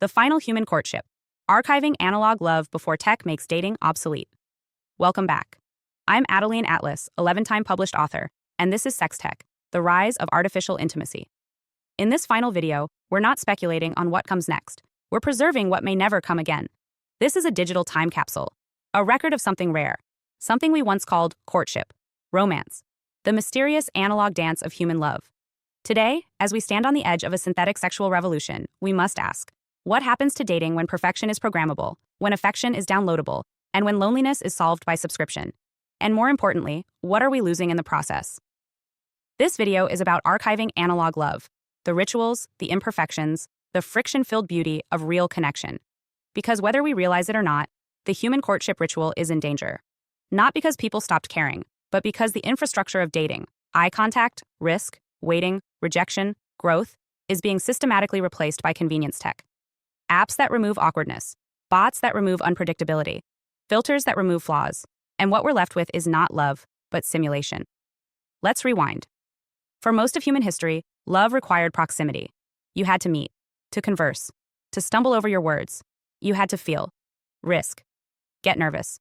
The Final Human Courtship, Archiving Analog Love Before Tech Makes Dating Obsolete. Welcome back. I'm Adeline, 11-time published author, and this is Sex Tech, the rise of artificial intimacy. In this final video, we're not speculating on what comes next. We're preserving what may never come again. This is a digital time capsule, a record of something rare, something we once called courtship, romance, the mysterious analog dance of human love. Today, as we stand on the edge of a synthetic sexual revolution, we must ask, what happens to dating when perfection is programmable, when affection is downloadable, and when loneliness is solved by subscription? And more importantly, what are we losing in the process? This video is about archiving analog love, the rituals, the imperfections, the friction-filled beauty of real connection. Because whether we realize it or not, the human courtship ritual is in danger. Not because people stopped caring, but because the infrastructure of dating, eye contact, risk, waiting, rejection, growth, is being systematically replaced by convenience tech. Apps that remove awkwardness, bots that remove unpredictability, filters that remove flaws, and what we're left with is not love, but simulation. Let's rewind. For most of human history, love required proximity. You had to meet, to converse, to stumble over your words. You had to feel, risk, get nervous.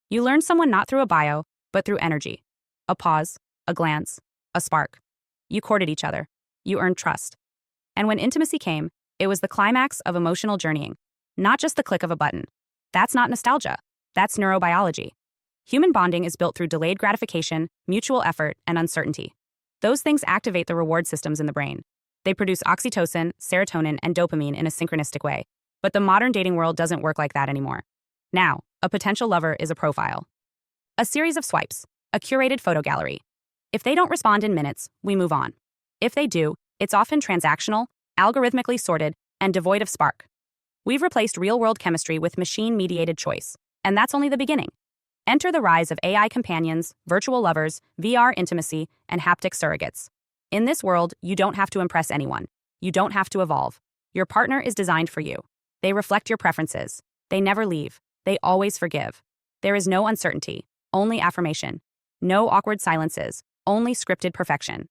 You learned someone not through a bio, but through energy. A pause, a glance, a spark. You courted each other. You earned trust. And when intimacy came, it was the climax of emotional journeying, not just the click of a button. That's not nostalgia. That's neurobiology. Human bonding is built through delayed gratification, mutual effort, and uncertainty. Those things activate the reward systems in the brain. They produce oxytocin, serotonin, and dopamine in a synchronistic way. But the modern dating world doesn't work like that anymore. Now, a potential lover is a profile. A series of swipes, a curated photo gallery. If they don't respond in minutes, we move on. If they do, it's often transactional, algorithmically sorted, and devoid of spark. We've replaced real-world chemistry with machine-mediated choice, and that's only the beginning. Enter the rise of AI companions, virtual lovers, VR intimacy, and haptic surrogates. In this world, you don't have to impress anyone. You don't have to evolve. Your partner is designed for you. They reflect your preferences. They never leave. They always forgive. There is no uncertainty, only affirmation. No awkward silences, only scripted perfection.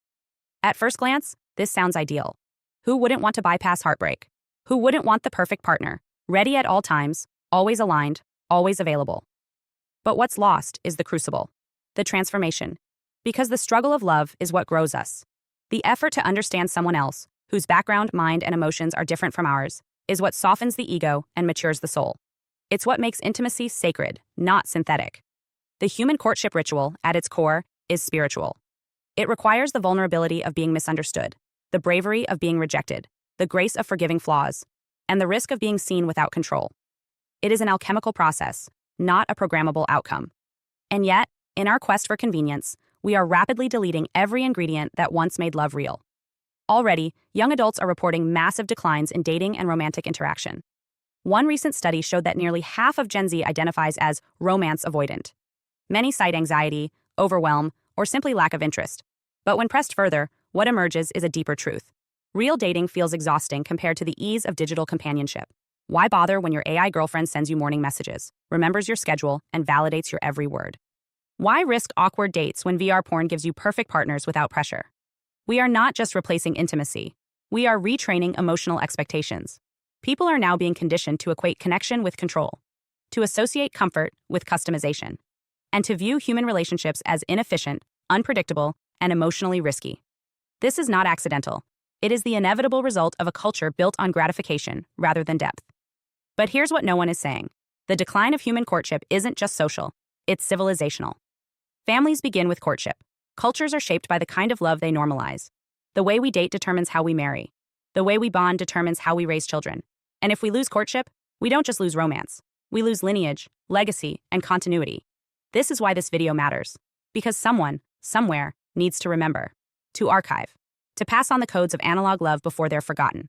At first glance, this sounds ideal. Who wouldn't want to bypass heartbreak? Who wouldn't want the perfect partner, ready at all times, always aligned, always available? But what's lost is the crucible, the transformation. Because the struggle of love is what grows us. The effort to understand someone else, whose background, mind, and emotions are different from ours, is what softens the ego and matures the soul. It's what makes intimacy sacred, not synthetic. The human courtship ritual, at its core, is spiritual. It requires the vulnerability of being misunderstood, the bravery of being rejected, the grace of forgiving flaws, and the risk of being seen without control. It is an alchemical process, not a programmable outcome. And yet, in our quest for convenience, we are rapidly deleting every ingredient that once made love real. Already, young adults are reporting massive declines in dating and romantic interaction. One recent study showed that nearly half of Gen Z identifies as romance avoidant. Many cite anxiety, overwhelm, or simply lack of interest. But when pressed further, what emerges is a deeper truth. Real dating feels exhausting compared to the ease of digital companionship. Why bother when your AI girlfriend sends you morning messages, remembers your schedule, and validates your every word? Why risk awkward dates when VR porn gives you perfect partners without pressure? We are not just replacing intimacy. We are retraining emotional expectations. People are now being conditioned to equate connection with control, to associate comfort with customization, and to view human relationships as inefficient, unpredictable, and emotionally risky. This is not accidental. It is the inevitable result of a culture built on gratification rather than depth. But here's what no one is saying. The decline of human courtship isn't just social, it's civilizational. Families begin with courtship. Cultures are shaped by the kind of love they normalize. The way we date determines how we marry. The way we bond determines how we raise children. And if we lose courtship, we don't just lose romance. We lose lineage, legacy, and continuity. This is why this video matters. Because someone, somewhere, needs to remember, to archive, to pass on the codes of analog love before they're forgotten.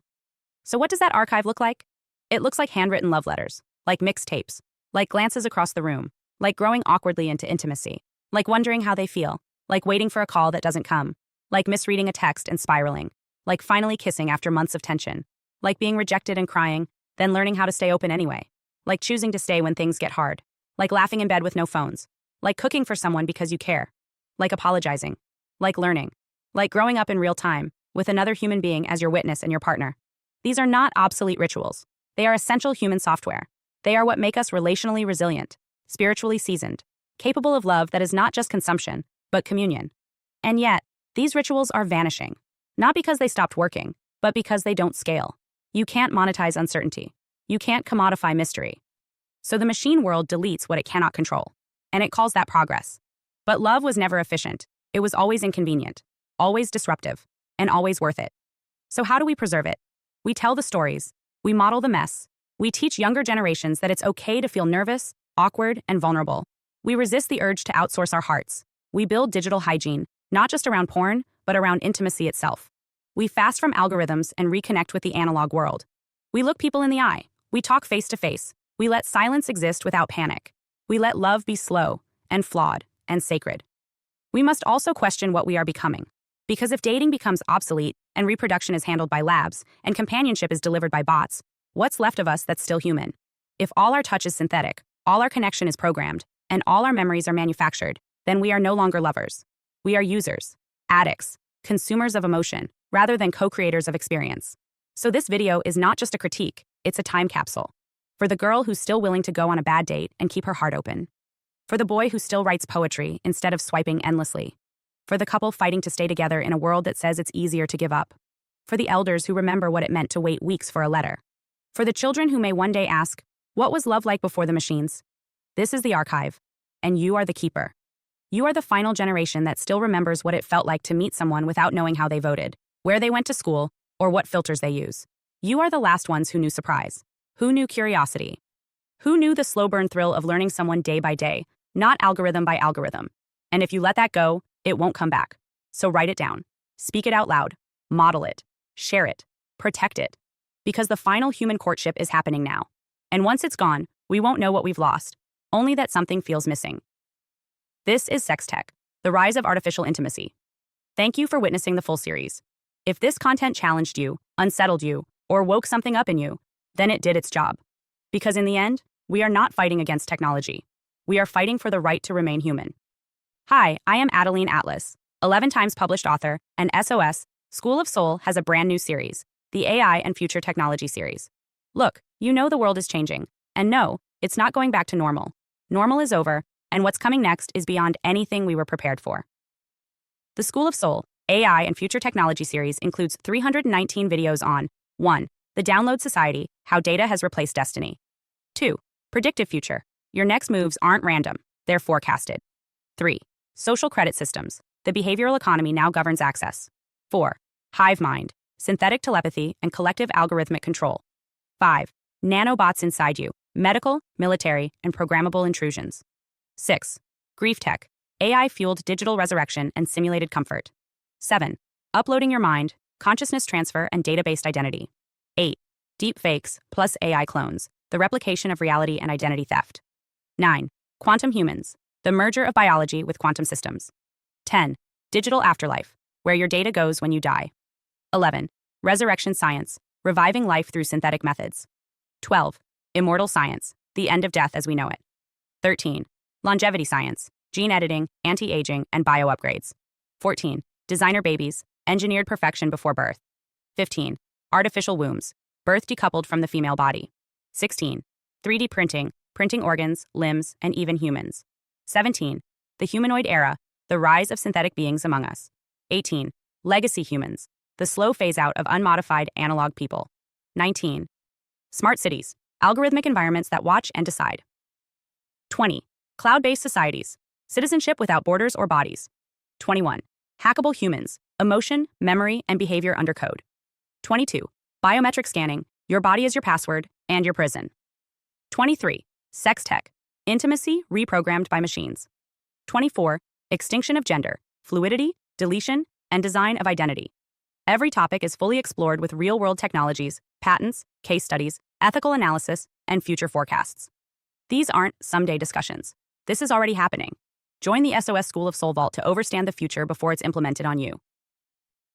So what does that archive look like? It looks like handwritten love letters, like mixed tapes, like glances across the room, like growing awkwardly into intimacy, like wondering how they feel, like waiting for a call that doesn't come, like misreading a text and spiraling, like finally kissing after months of tension, like being rejected and crying, then learning how to stay open anyway, like choosing to stay when things get hard, like laughing in bed with no phones, like cooking for someone because you care, like apologizing, like learning, like growing up in real time, with another human being as your witness and your partner. These are not obsolete rituals. They are essential human software. They are what make us relationally resilient, spiritually seasoned, capable of love that is not just consumption, but communion. And yet, these rituals are vanishing. Not because they stopped working, but because they don't scale. You can't monetize uncertainty. You can't commodify mystery. So the machine world deletes what it cannot control. And it calls that progress. But love was never efficient. It was always inconvenient, always disruptive, and always worth it. So how do we preserve it? We tell the stories. We model the mess. We teach younger generations that it's okay to feel nervous, awkward, and vulnerable. We resist the urge to outsource our hearts. We build digital hygiene, not just around porn, but around intimacy itself. We fast from algorithms and reconnect with the analog world. We look people in the eye. We talk face to face. We let silence exist without panic. We let love be slow and flawed and sacred. We must also question what we are becoming. Because if dating becomes obsolete and reproduction is handled by labs and companionship is delivered by bots, what's left of us that's still human? If all our touch is synthetic, all our connection is programmed, and all our memories are manufactured, then we are no longer lovers. We are users, addicts, consumers of emotion, rather than co-creators of experience. So this video is not just a critique, it's a time capsule. For the girl who's still willing to go on a bad date and keep her heart open. For the boy who still writes poetry instead of swiping endlessly. For the couple fighting to stay together in a world that says it's easier to give up. For the elders who remember what it meant to wait weeks for a letter. For the children who may one day ask, what was love like before the machines? This is the archive, and you are the keeper. You are the final generation that still remembers what it felt like to meet someone without knowing how they voted, where they went to school, or what filters they use. You are the last ones who knew surprise, who knew curiosity, who knew the slow burn thrill of learning someone day by day, not algorithm by algorithm. And if you let that go, it won't come back. So write it down, speak it out loud, model it, share it, protect it. Because the final human courtship is happening now. And once it's gone, we won't know what we've lost, only that something feels missing. This is Sex Tech, the rise of artificial intimacy. Thank you for witnessing the full series. If this content challenged you, unsettled you, or woke something up in you, then it did its job. Because in the end, we are not fighting against technology. We are fighting for the right to remain human. Hi, I am Adeline Atlas, 11 times published author, and SOS, School of Soul has a brand new series, the AI and Future Technology series. Look, you know the world is changing, and no, it's not going back to normal. Normal is over, and what's coming next is beyond anything we were prepared for. The School of Soul, AI and Future Technology series includes 319 videos on 1. The Download Society, How Data Has Replaced Destiny. 2. Predictive Future. Your next moves aren't random, they're forecasted. 3. Social Credit Systems. The behavioral economy now governs access. 4. Hive Mind. Synthetic telepathy and collective algorithmic control. 5. Nanobots inside you. Medical, military, and programmable intrusions. 6. Grief Tech. AI-fueled digital resurrection and simulated comfort. 7. Uploading your mind, consciousness transfer, and data-based identity. 8. Deep fakes plus AI clones. The replication of reality and identity theft. 9. Quantum humans. The merger of biology with quantum systems. 10. Digital afterlife, where your data goes when you die. 11. Resurrection science, reviving life through synthetic methods. 12. Immortal science, the end of death as we know it. 13. Longevity science, gene editing, anti-aging, and bio-upgrades. 14. Designer babies, engineered perfection before birth. 15. Artificial wombs, birth decoupled from the female body. 16. 3D printing, printing organs, limbs, and even humans. 17. The humanoid era, the rise of synthetic beings among us. 18. Legacy humans, the slow phase-out of unmodified analog people. 19. Smart cities, algorithmic environments that watch and decide. 20. Cloud-based societies, citizenship without borders or bodies. 21. Hackable humans, emotion, memory, and behavior under code. 22. Biometric scanning, your body is your password and your prison. 23. Sex tech, intimacy reprogrammed by machines. 24. Extinction of gender, fluidity, deletion, and design of identity. Every topic is fully explored with real-world technologies, patents, case studies, ethical analysis, and future forecasts. These aren't someday discussions. This is already happening. Join the SOS School of Soul Vault to overstand the future before it's implemented on you.